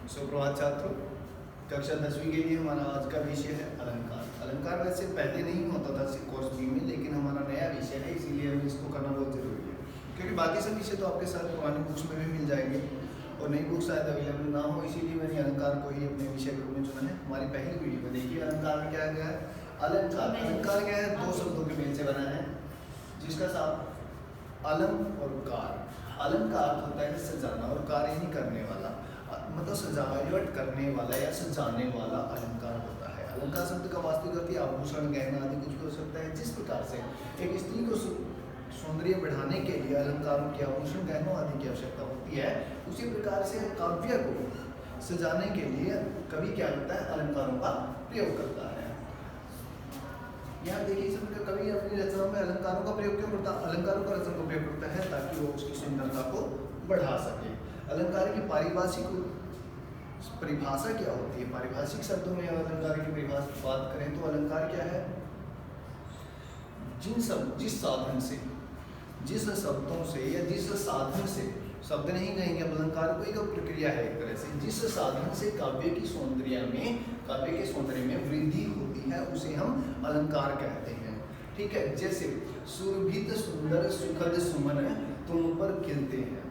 सुप्रभात छात्रों। कक्षा 10वीं के लिए हमारा आज का विषय है अलंकार। अलंकार वैसे पहले नहीं होता था कोर्स बी में, लेकिन हमारा नया विषय है, इसीलिए हमें इसको करना बहुत ज़रूरी है, क्योंकि बाकी सब विषय तो आपके साथ पुरानी बुक्स में भी मिल जाएंगे और नई बुक शायद अवेलेबल ना हो, इसीलिए मैंने अलंकार को ही अपने विषय के रूप में चुना है। हमारी पहली वीडियो में देखिए अलंकार में क्या गया है। अलंकार अलंकार क्या है, दो शब्दों के मेल से बना है, जिसका साथ अलम और कार। अलम का अर्थ होता है सजाना और कार्य ही करने वाला, मतलब सजावट करने वाला या सजाने वाला अलंकार होता है। अलंकार शब्द का वास्तविक अर्थ आभूषण, गहना आदि कुछ भी हो सकता है। जिस प्रकार से एक स्त्री को सौंदर्य बढ़ाने के लिए अलंकारों की, आभूषण, गहनों आदि की आवश्यकता होती है, उसी प्रकार से काव्य को सजाने के लिए कवि क्या करता है, अलंकारों का प्रयोग करता है। यहाँ देखिए इसमें कवि अपनी रचनाओं में अलंकारों का प्रयोग क्यों करता है, अलंकारों का रचना का प्रयोग करता है ताकि वो उसकी सुंदरता को बढ़ा सके। अलंकार की पारिभाषिक परिभाषा क्या होती है, पारिभाषिक शब्दों में अलंकार की परिभाषा बात करें तो अलंकार क्या है, जिस साधन से, जिस शब्दों से या जिस साधन से, शब्द नहीं कहेंगे अलंकार को, एक प्रक्रिया है एक तरह से, जिस साधन से काव्य के सौंदर्य में वृद्धि होती है उसे हम अलंकार कहते हैं। ठीक है, जैसे सुरभित सुंदर सुखद सुमन तुम पर खिलते हैं,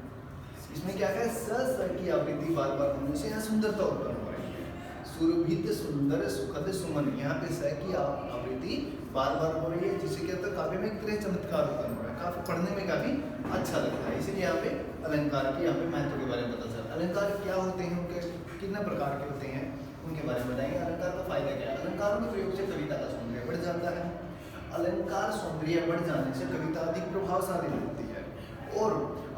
इसमें क्या है, स की आवृत्ति बार बार होने से यहाँ सुंदरता उत्पन्न हो रही है। सुरभित सुंदर सुखद सुमन, यहाँ पे स की आवृत्ति बार बार हो रही है, जिससे क्या होता है, काव्य में एक तरह चमत्कार उत्पन्न हो रहा है, काफी पढ़ने में काफी अच्छा लगता है। इसलिए यहाँ पे अलंकार की यहाँ पे महत्व के बारे में पता चलता है। अलंकार क्या होते हैं, उनके कितने प्रकार के होते हैं, उनके बारे में बताएंगे। अलंकार का फायदा क्या है, अलंकारों के प्रयोग से कविता का सौंदर्य बढ़ जाता है। अलंकार सौंदर्य बढ़ जाने से कविता अधिक प्रभावशाली लगती है, और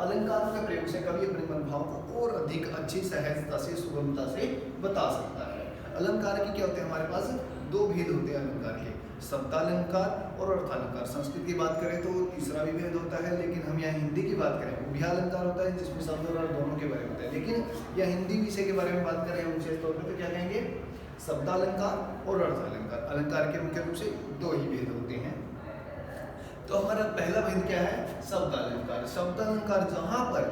अलंकारों के प्रयोग से कवि अपने मनोभाव को और अधिक अच्छी सहजता से, सुगमता से बता सकता है। अलंकार के क्या होते हैं, हमारे पास दो भेद होते हैं अलंकार के, शब्दालंकार और अर्थालंकार। संस्कृत की बात करें तो तीसरा भी भेद होता है, लेकिन हम यहाँ हिंदी की बात करें उभयालंकार होता है, जिसमें शब्द और अर्थ दोनों के बारे में होता है। लेकिन यह हिंदी विषय के बारे में बात करें विशेष तौर पर तो क्या कहेंगे, शब्दालंकार और अर्थालंकार। अलंकार के मुख्य रूप से दो ही भेद होते हैं। तो हमारा पहला भेद क्या है, शब्दालंकार। शब्दालंकार जहाँ पर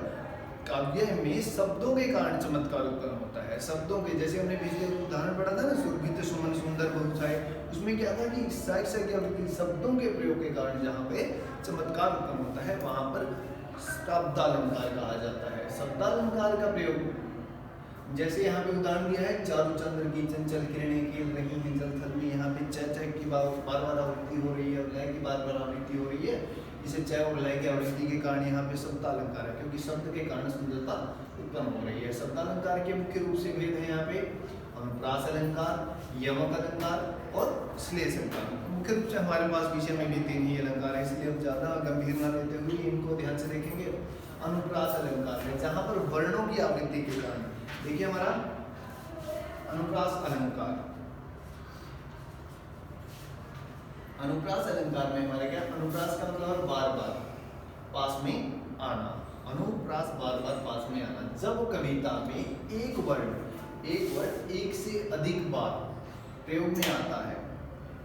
काव्य में शब्दों के कारण चमत्कार उत्पन्न होता है। शब्दों के, जैसे हमने पिछले उदाहरण पढ़ा था ना, सुरभित सुमन सुंदर बहुछाए, उसमें क्या था कि शब्दों के प्रयोग के कारण जहाँ पे चमत्कार उत्पन्न होता है वहां पर शब्दालंकार कहा जाता है। शब्दालंकार का प्रयोग, जैसे यहाँ पे उदाहरण दिया है, चारु चंद्र की चंचल किरणें खेल रही हैं जल थल में, यहाँ पे च की बार बार आवृत्ति हो रही है, लय की बार बार आवृत्ति हो रही है, इसे च और लय की आवृत्ति के कारण यहाँ पे शब्दालंकार है, क्योंकि शब्द के कारण सुंदरता उत्पन्न हो रही है। शब्दालंकार के मुख्य रूप से भेद है यहाँ पे अनुप्रास अलंकार, यमक अलंकार और श्लेष अलंकार। मुख्य रूप से हमारे पास विषय में भी तीन ही अलंकार है, इसलिए हम ज्यादा गंभीर न लेते हुए इनको ध्यान से देखेंगे। अनुप्रास अलंकार है जहाँ पर वर्णों की आवृत्ति के कारण, देखिए हमारा अनुप्रास अलंकार, अनुप्रास अलंकार में हमारा क्या, अनुप्रास का मतलब बार बार पास में आना, अनुप्रास बार बार पास में आना। जब कविता में एक वर्ण एक से अधिक बार प्रयोग में आता है,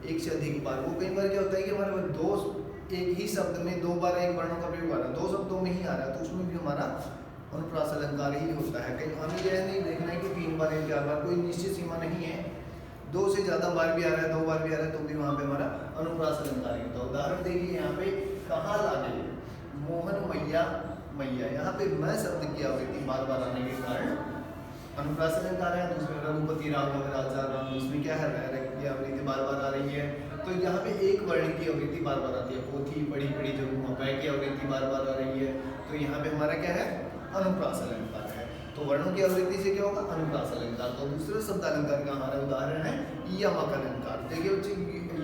एक से अधिक बार, वो कई बार क्या होता है कि हमारे दो, एक ही शब्द में दो बार एक वर्णों का प्रयोग आ रहा है, दो शब्दों में ही आ रहा है, तो उसमें भी हमारा अनुप्रास अलंकार ही होता है। कहीं हमें यह नहीं देखना है कि 3 बार या 4 बार, कोई निश्चित सीमा नहीं है, 2 से ज़्यादा बार भी आ रहा है, 2 बार भी आ रहा है, तो भी वहाँ पे हमारा अनुप्रास अलंकार ही होता है। उदाहरण देखिए यहाँ पे, कहाँ लागे मोहन मैया मैया, यहाँ पे मैं शब्द की आवृत्ति बार बार आने के कारण अनुप्रास अलंकार है। दूसरे रघुपति राघव राजा राम, इसमें क्या है, की आवृत्ति बार बार आ रही है, तो यहाँ पे एक वर्ण की आवृत्ति बार बार आती है, पोथी पढ़ी पढ़ी जरूर, वै की आवृत्ति बार बार आ रही है, तो यहाँ पे हमारा क्या है, अनुप्रास अलंकार है। तो वर्णों की आवृत्ति से क्या होगा, अनुप्रास अलंकार। तो दूसरे शब्द अलंकार का हमारा उदाहरण है यमक अलंकार। देखिए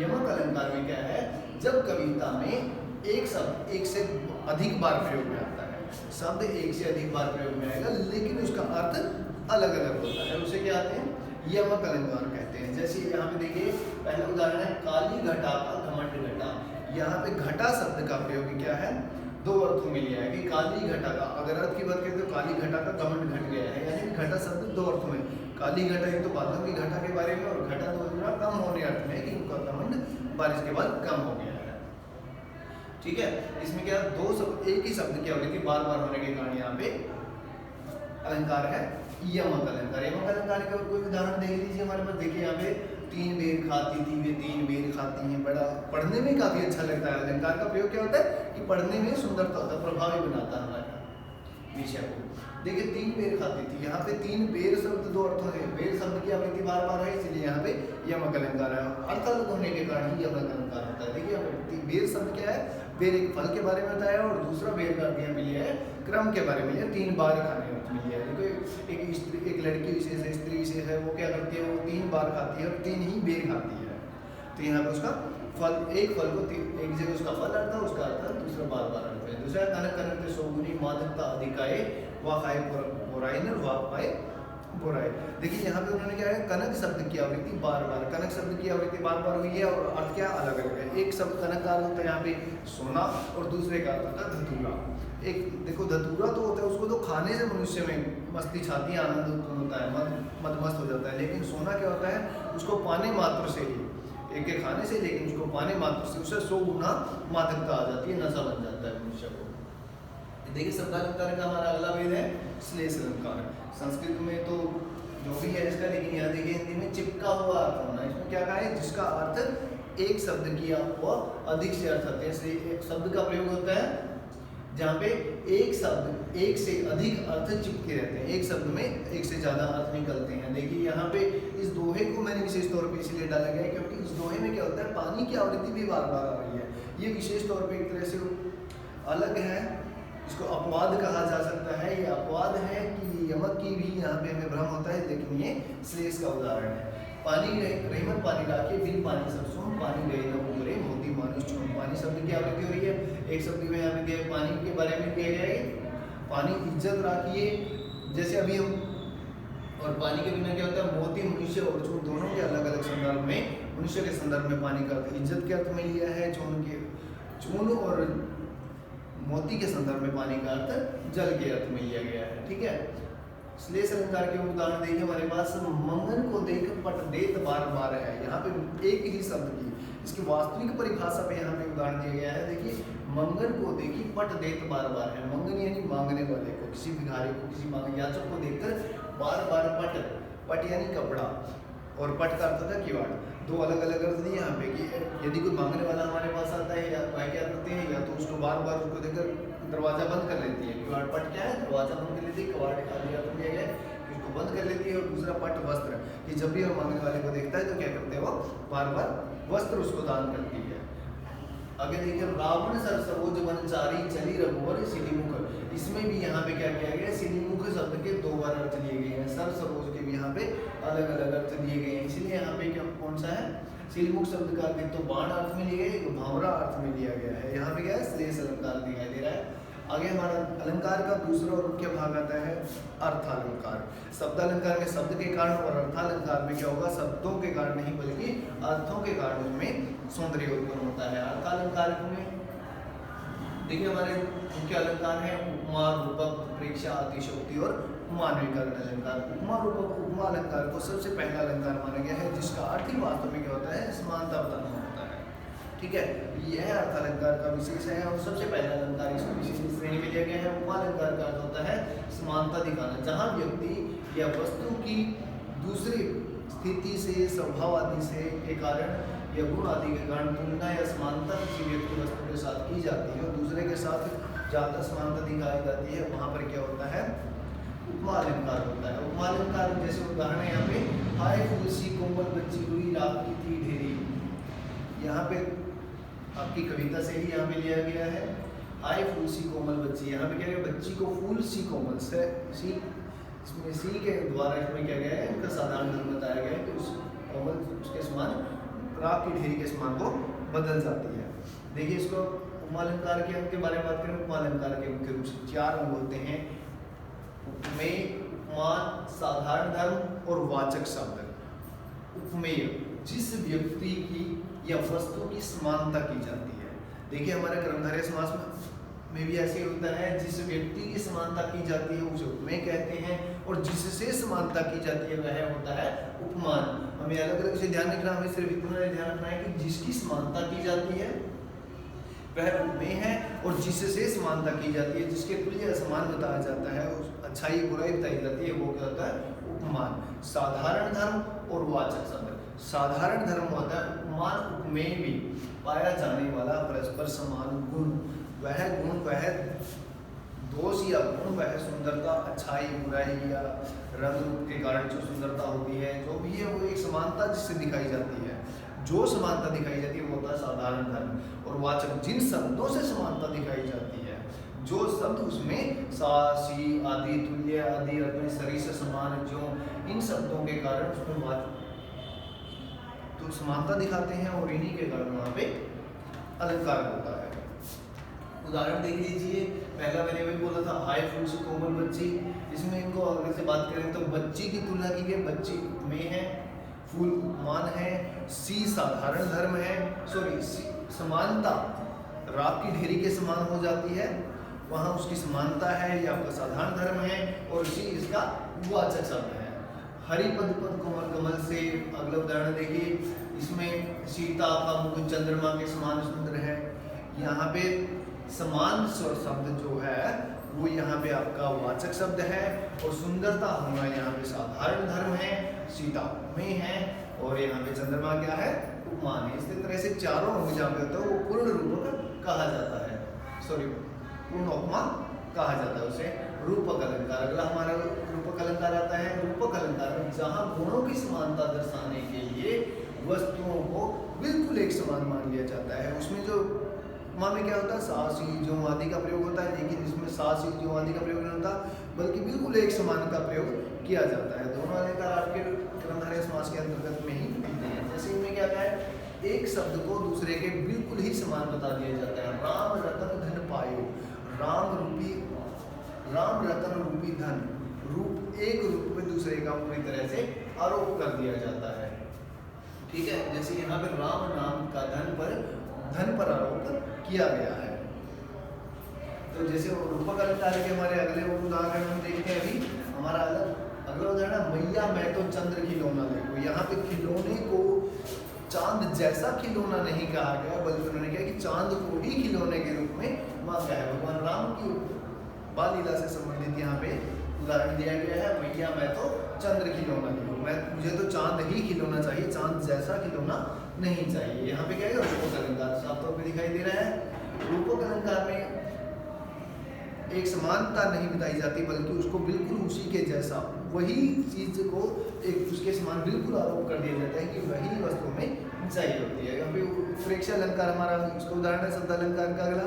यमक अलंकार में क्या है, जब कविता में एक शब्द एक से अधिक बार प्रयोग में आता है, शब्द एक से अधिक बार प्रयोग में आएगा, लेकिन उसका अर्थ अलग अलग होता है, उसे क्या कहते हैं, यमक अलंकार कहते हैं। जैसे यहाँ पे देखिए पहला उदाहरण है, काली घटा का घमंड घटा। यहाँ पे घटा शब्द का प्रयोग क्या है, दो अर्थों में लिया है कि काली घटा का, अगर अर्थ की बात करें तो काली घटा का घमंड घट गया है, यानी घटा शब्द दो अर्थों में, काली घटा एक तो बादलों की घटा के बारे में, और घटा तो कम होने अर्थ में कि उनका घमंड बारिश के बाद कम हो गया है। ठीक है, इसमें क्या, दो शब्द एक ही शब्द की आवृत्ति बार बार होने के कारण यहाँ पे अलंकार है यमक अलंकार। यमक अलंकार का कोई उदाहरण देख लीजिए हमारे पास। देखिए यहाँ पे 3 बेर खाती थी वे 3 बेर खाती हैं। बड़ा पढ़ने में काफी अच्छा लगता है। अलंकार का प्रयोग क्या होता है कि पढ़ने में सुंदरता होता है, प्रभावी बनाता है हमारे विषय को। देखिए 3 बेर खाती थी, यहाँ पे 3 बेर शब्द 2 अर्थों है। बेर शब्द की आवृत्ति बार बार है, इसलिए यहाँ पे यमक अलंकार है। अर्थ अलग होने के कारण ही यमक अलंकार होता है। देखिए यहाँ पे बेर शब्द क्या है, बेर एक फल के बारे में बताया और दूसरा बेर का अर्थ यहाँ पे लिया है क्रम के बारे में लिया, 3 बार खाने में लिया है। देखो एक स्त्री, एक लड़की विशेष है, स्त्री विशेष है, वो क्या करती है, वो 3 बार खाती है और 3 ही बेर खाती है। तो यहाँ पे उसका फल, एक फल को एक जगह उसका फल अर्थ है, उसका अर्थ दूसरा बार बार अर्थ है। दूसरा कनक कनक सोगुनी मादकता अधिकाए वा खाए बुराई न वा पाए बुराई। देखिए यहाँ पे उन्होंने क्या है, कनक शब्द की आवृत्ति बार बार, कनक शब्द की आवृत्ति बार बार हुई है और अर्थ क्या अलग अलग है। एक शब्द कनक का अर्थ होता है यहाँ पे सोना और दूसरे का अर्थ होता है धतूरा। एक देखो धतूरा तो होता है, उसको तो खाने से मनुष्य में मस्ती छाती है, आनंद उत्पन्न होता है, मदमस्त हो जाता है। लेकिन सोना क्या होता है, उसको पाने मात्र से ही, एक के खाने से, लेकिन उसको पाने मात्र से उससे 100 गुना मादकता आ जाती है, नशा बन जाता है मनुष्य को। देखिए शब्दालंकार का हमारा अगला वेद है श्लेष अलंकार। संस्कृत में तो जो भी है इसका, लेकिन यहाँ देखिए हिंदी में चिपका हुआ अर्थ होना। इसमें क्या कहा है, जिसका अर्थ एक शब्द किया हुआ अधिक से अर्थ होते हैं। इसलिए एक शब्द का प्रयोग होता है जहाँ पे एक शब्द एक से अधिक अर्थ चिपके रहते हैं, एक शब्द में एक से ज्यादा अर्थ निकलते हैं। देखिए यहाँ पे इस दोहे को मैंने विशेष तौर पे इसलिए डाला गया है क्योंकि इस दोहे में क्या होता है, पानी की आवृत्ति भी बार बार आ रही है। ये विशेष तौर पे एक तरह से अलग है, इसको अपवाद कहा जा सकता है। ये अपवाद है कि यमक की भी यहाँ पे हमें भ्रम होता है, लेकिन ये श्लेष का उदाहरण है। पानी रहीमत पानी राखे बिन पानी सरसों पानी गए न उमरे मोती मानुष चून। पानी शब्द की आवृत्ति हो रही है, एक शब्द में यहाँ पे दिया पानी के बारे में दिया गया है, पानी इज्जत राखिए, जैसे अभी हम, और पानी के बिना क्या होता है, मोती मनुष्य और चून दोनों के अलग अलग संदर्भ में, मनुष्य के संदर्भ में पानी का इज्जत के अर्थ में लिया है, चून और मोती के संदर्भ में पानी का अर्थ जल के अर्थ में लिया गया है। ठीक है, श्लेष अलंकार के उदाहरण देखिए हमारे पास। मंगन को देख पट देत बार बार है, यहाँ पे एक ही शब्द की इसकी वास्तविक परिभाषा पे यहाँ पे उदाहरण दिया गया है। देखिए मंगन को देखी पट देत बार बार है। मंगन यानी मांगने वाले को, किसी भिखारी को, किसी याचक को देखकर बार बार पट, पट यानी कपड़ा और पट का अर्थ होता है किवाड़। दो अलग अलग अर्थ नहीं यहाँ पे कि यदि कोई मांगने वाला हमारे पास आता है या वह क्या करते हैं, या तो उसको बार बार उसको देखकर दरवाजा बंद कर लेती है। किवाड़ पट क्या है, दरवाजा बंद कर लेती है, किवाड़ आदि अर्थ दिया गया है कि उसको बंद कर लेती है। और दूसरा पट वस्त्र, कि जब भी वो मांगने वाले को देखता है तो क्या करते हैं, वो बार बार वस्त्र उसको दान करती है। आगे देखिए रावण सर सरोज वनचारी चली रघुवर सिलीमुख। इसमें भी यहाँ पे क्या किया गया है, सिलीमुख शब्द के 2 बार अर्थ लिए गए हैं। सर सरोज के भी यहाँ पे अलग अलग अर्थ दिए गए हैं, इसलिए यहाँ पे क्या कौन सा है, सिलीमुख शब्द का अर्थ तो बाण अर्थ में लिया गया, भावरा अर्थ में लिया गया है। यहाँ पे क्या है, श्लेष अलंकार दिखाई दे रहा है। आगे हमारा अलंकार का दूसरा और मुख्य भाग आता है अर्थालंकार। शब्दालंकार में शब्द के कारण और अर्थालंकार में क्या होगा, शब्दों के कारण नहीं बल्कि अर्थों के कारण उनमें सौंदर्य उत्पन्न होता है। अर्थालंकार में देखिए हमारे मुख्य अलंकार है उपमा, रूपक, प्रेक्षा, अतिशयोक्ति और मानवीकरण अलंकार। उपमा, रूपक, उपमा अलंकार को सबसे पहला अलंकार माना गया है, जिसका अर्थ ही वास्तव में क्या होता है, समानता बताना होता है। ठीक है, यह अर्थालंकार का विशेष है और सबसे पहला अलंकार इसको विशेष श्रेणी में लिया गया है। उपमा अलंकार का अर्थ होता है समानता दिखाना, जहाँ व्यक्ति या वस्तु की दूसरी स्थिति से, स्वभाव आदि से के कारण या गुण आदि के कारण तुलना या समानता किसी व्यक्ति वस्तु के साथ की जाती है और दूसरे के साथ ज़्यादा समानता दिखाई जाती है, वहाँ पर क्या होता है, उपमा अलंकार होता है। उपमा अलंकार जैसे उदाहरण है यहाँ पे, हाय फूलसी कोमल बच्ची हुई रात की थी ढेरी। यहाँ पे आपकी कविता से ही यहाँ पे लिया गया है, हाय फूलसी कोमल बच्ची। यहाँ पे क्या है, बच्ची को फूल सी कोमल से, सी इसमें सी के द्वारा इसमें क्या गया है, इनका साधारण नाम बताया गया है कि उस कोमल उसके समान रात की ढेरी के समान को बदल जाती है। देखिए इसको उपमा अलंकार के अंग के बारे में बात करें। उपमा अलंकार के मुख्य रूप से 4 अंग होते हैं, उपमेय, उपमान, साधारण धर्म और वाचक शब्द। उपमेय जिस व्यक्ति की या वस्तु की समानता की जाती है। देखिए हमारे कर्मधारय समास में भी ऐसे होता है, जिस व्यक्ति की समानता की जाती है उसे उपमेय कहते हैं और जिससे समानता की जाती है वह होता है उपमान। हमें अलग अलग से ध्यान रखना, हमें सिर्फ इतना ध्यान रखना है कि जिसकी समानता की जाती है वह उपमेय है और जिससे समानता की जाती है, जिसके तुल्य समान बताया जाता है उस अच्छाई बुराई बताई जाती है वो क्या होता है? उपमान। साधारण धर्म और वाचक शब्द। साधारण धर्म होता है उपमान में भी पाया जाने वाला परस्पर समान गुण। वह गुण, वह दोष या गुण, वह सुंदरता, अच्छाई बुराई या रंग रूप के कारण जो सुंदरता होती है, जो भी है वो एक समानता जिससे दिखाई जाती है। जो समानता दिखाई जाती है वो होता है साधारण धर्म। और वाचक, जिन शब्दों से समानता दिखाई जाती है, जो शब्द उसमें सा, सी आदि, तुल्य आदि, अपने शरीर से समान, जो इन शब्दों के कारण उसमें तो समानता दिखाते हैं और इन्हीं के कारण वहाँ पे अलंकार होता है। उदाहरण देख लीजिए, पहला मैंने वही बोला था, हाय फूल से कोमल बच्ची। इसमें इनको अगर से बात करें तो बच्ची की तुलना की गई, बच्ची में है, फूल उपमान है, सी साधारण धर्म है, सॉरी समानता रात की ढेरी के समान हो जाती है, वहाँ उसकी समानता है, ये आपका साधारण धर्म है, और सी इसका वाचक शब्द है। हरि पद पद कोमल कमल से अगला उदाहरण देखिए, इसमें सीता का मुकुट चंद्रमा के समान सुंदर है। यहाँ पे समान शब्द जो है वो यहाँ पे आपका वाचक शब्द है, और सुंदरता होना यहाँ पे साधारण धर्म है, सीता में है, और यहाँ पे चंद्रमा क्या है? उपमान है। इसी तरह से चारों अंग जहाँ पे होता है वो पूर्ण रूपक कहा जाता है, सॉरी पूर्ण उपमान कहा जाता है उसे। रूपक अलंकार, अगला हमारा रूपक अलंकार आता है। रूपक अलंकार में जहाँ गुणों की समानता दर्शाने के लिए वस्तुओं को बिल्कुल एक समान मान लिया जाता है। उसमें जो उपमा में क्या होता है? सा सी जो आदि का प्रयोग होता है, लेकिन इसमें सा सी जो आदि का प्रयोग नहीं होता, बल्कि बिल्कुल एक समान का प्रयोग किया जाता है। दोनों अलंकार आपके क्रमधारय समास के अंतर्गत में ही मिलते हैं। जैसे इनमें क्या है, एक शब्द को दूसरे के बिल्कुल ही समान बता दिया जाता है। राम रतन धन पायो, राम रतन रूपी धन, रूप एक रूप में दूसरे का पूरी तरह से आरोप कर दिया जाता है। ठीक है, जैसे यहाँ पे राम नाम का धन पर आरोप किया गया है। तो जैसे रूपक अलंकार के हमारे अगले उदाहरण हम देखते हैं। अभी हमारा अगला उदाहरण, मैया मैं तो चंद्र खिलौना देखो। यहाँ पे खिलौने को चांद जैसा खिलौना नहीं कहा गया, बल्कि उन्होंने कहा कि चांद को ही खिलौने के रूप में मांगा है। भगवान राम की बाल लीला से संबंधित यहाँ पे उदाहरण दिया गया है, मैया मैं तो चंद्र खिलौना देखो, मुझे तो चांद ही खिलौना चाहिए, चांद जैसा खिलौना नहीं चाहिए। यहाँ पे क्या है? रूपक अलंकार साफ तौर पे दिखाई दे रहा है। रूपक अलंकार में एक समानता नहीं बताई जाती, बल्कि उसको बिल्कुल उसी के जैसा, वही चीज को एक उसके समान बिल्कुल आरोप कर दिया जाता है कि वही वस्तु में चाहिए होती है। यहाँ पे उत्प्रेक्ष अलंकार हमारा उसका उदाहरण है शब्द अलंकार का अगला,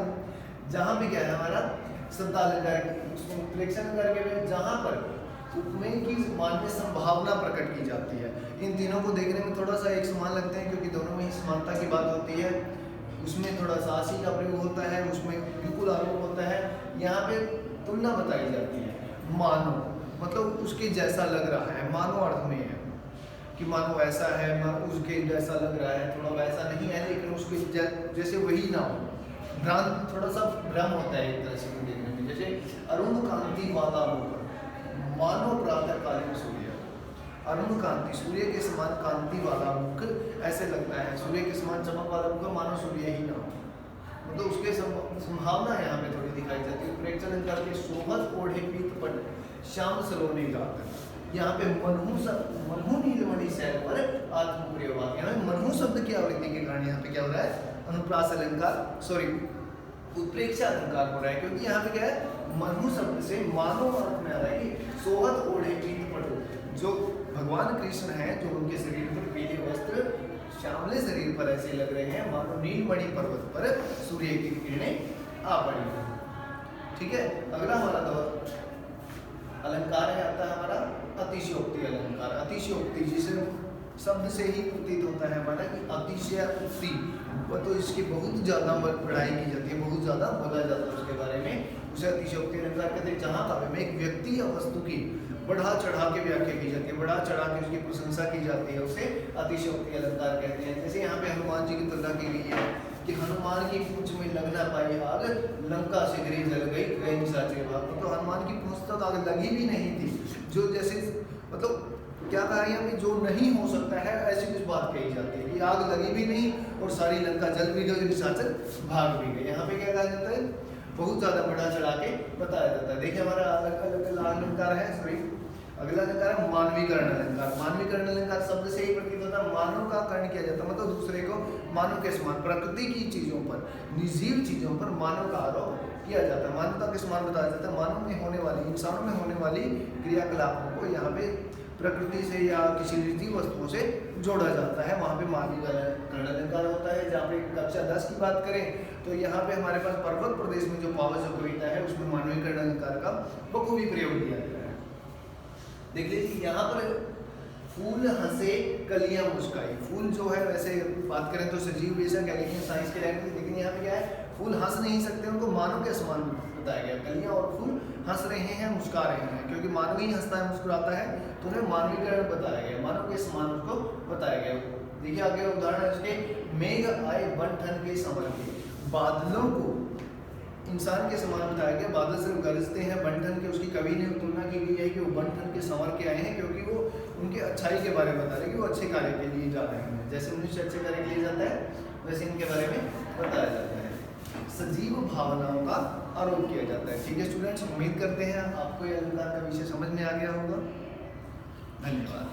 जहाँ पे क्या है हमारा शब्द अलंकार, उसको उत्प्रेक्ष अलंकार के जहाँ पर उपमेय की मान में संभावना प्रकट की जाती है। इन तीनों को देखने में थोड़ा सा एक समान लगते हैं, क्योंकि दोनों में ही समानता की बात होती है। उसमें थोड़ा सा आशी का प्रयोग होता है, उसमें बिल्कुल आरोप होता है। यहाँ पे तुलना बताई जाती है, मानो मतलब उसके जैसा लग रहा है, मानो अर्थ में है कि मानो ऐसा है, मानो उसके जैसा लग रहा है, थोड़ा वैसा नहीं है लेकिन उसके जैसे वही ना हो, भ्रांत थोड़ा सा भ्रम होता है एक तरह से देखने में। जैसे अरुण कांति वाला मुख, मानो प्रातःकालीन सूर्य, अरुण कांति सूर्य के समान कांति वाला मुख, ऐसे लगता है सूर्य के समान चमक वाला मुख, मानो सूर्य ही ना हो, मतलब उसके संभावना यहाँ पे थोड़ी दिखाई जाती है। प्रेक्ष अलंकार के शोभत ओढ़े पीत पट श्याम सलोनी गात, यहाँ पे मनहु नीलमणि शैल पर आत्मप्रियवाद, यहाँ मनहु शब्द की आवृत्ति के कारण यहाँ पे क्या हो रहा है? अनुप्रास अलंकार, सॉरी उत्प्रेक्ष अलंकार हो रहा है, क्योंकि यहाँ पे क्या है? मनहु शब्द से मानो अर्थ में आ रहा है कि सोहत ओढ़े पीत पट, जो भगवान कृष्ण हैं, जो उनके शरीर पर पीले वस्त्र श्यामले शरीर पर ऐसे लग रहे हैं मानो नीलमणि पर्वत पर सूर्य की किरणें आ पड़ी है। ठीक है, अगला हमारा दौर अलंकार है, आता है हमारा अतिशयोक्ति अलंकार। अतिशयोक्ति जिसे शब्द से ही प्रतीत होता है हमारा कि अतिशयोक्ति, वह तो इसकी बहुत ज़्यादा पढ़ाई की जाती है, बहुत ज़्यादा बोला जाता है उसके बारे में, उसे अतिशयोक्ति अलंकार कहते हैं। जहाँ काव्य में एक व्यक्ति या वस्तु की बढ़ा चढ़ा के व्याख्या की जाती है, बढ़ा चढ़ा के उसकी प्रशंसा की जाती है, उसे अतिशयोक्ति अलंकार कहते हैं। जैसे यहाँ पे हनुमान जी की तुलना की गई है कि हनुमान की पूंछ में लग ना पाई आग, लंका शिगरी जल गई, गए निशाचर भाग। तो हनुमान की पूंछ तक आग लगी भी नहीं थी, जो जैसे मतलब क्या कहा यहाँ पे, जो नहीं हो सकता है ऐसी कुछ बात कही जाती है कि आग लगी भी नहीं और सारी लंका जल भी गई, निशाचर भाग भी गए। यहाँ पे क्या कहा जाता है? बहुत ज़्यादा बढ़ा चढ़ा के बताया जाता है। देखिए हमारा अगला अलंकार है, सॉरी अगला अलंकार है मानवीकरण अलंकार। मानवीकरण अलंकार शब्द से ही प्रतीत होता है मानव का कर्ण किया जाता है, मतलब दूसरे को मानव के समान, प्रकृति की चीज़ों पर, निर्जीव चीज़ों पर मानव का आरोप किया जाता है, मानवता के समान बताया जाता है। मानव में होने वाली, इंसानों में होने वाली क्रियाकलापों को यहाँ पे प्रकृति से या किसी निर्जीव वस्तुओं से जोड़ा जाता है, वहाँ पे मानवीकरण अलंकार होता है। जहाँ पे कक्षा 10 की बात करें तो यहाँ पे हमारे पास पर्वत प्रदेश में जो पावस जो कविता है उसमें मानवीकरण अलंकार का बखूबी प्रयोग किया गया है। देख लीजिए यहाँ पर फूल हंसे कलियां मुस्काई। फूल जो है वैसे बात करें तो सजीव बेशक है, लेकिन साइंस के लैंग्वेज, लेकिन यहाँ पे क्या है, फूल हंस नहीं सकते, उनको मानव के समान बताया गया। कलियां और फूल हंस रहे हैं, मुस्कुरा रहे हैं, क्योंकि मानव ही हंसता है, मुस्कुराता है, तो उन्हें मानवीकरण बताया गया, मानव के समान उसको बताया गया। देखिए आगे उदाहरण है उसके, मेघ आए बन ठन के संवर के। बादलों को इंसान के समान बताया गया, बादल सिर्फ गरजते हैं, बंठन के उसकी कवि ने तुलना की गई है कि वो बंठन के संवर के आए हैं, क्योंकि वो उनके अच्छाई के बारे में बता रहे हैं कि वो अच्छे कार्य के लिए जा रहे हैं। जैसे मनुष्य अच्छे कार्य के लिए जाता है वैसे इनके बारे में बताया जाता है। सजीव भावनाओं का आरोप किया जाता है। ठीक है स्टूडेंट्स, उम्मीद करते हैं आपको ये अलंकार का विषय समझ में आ गया होगा। धन्यवाद।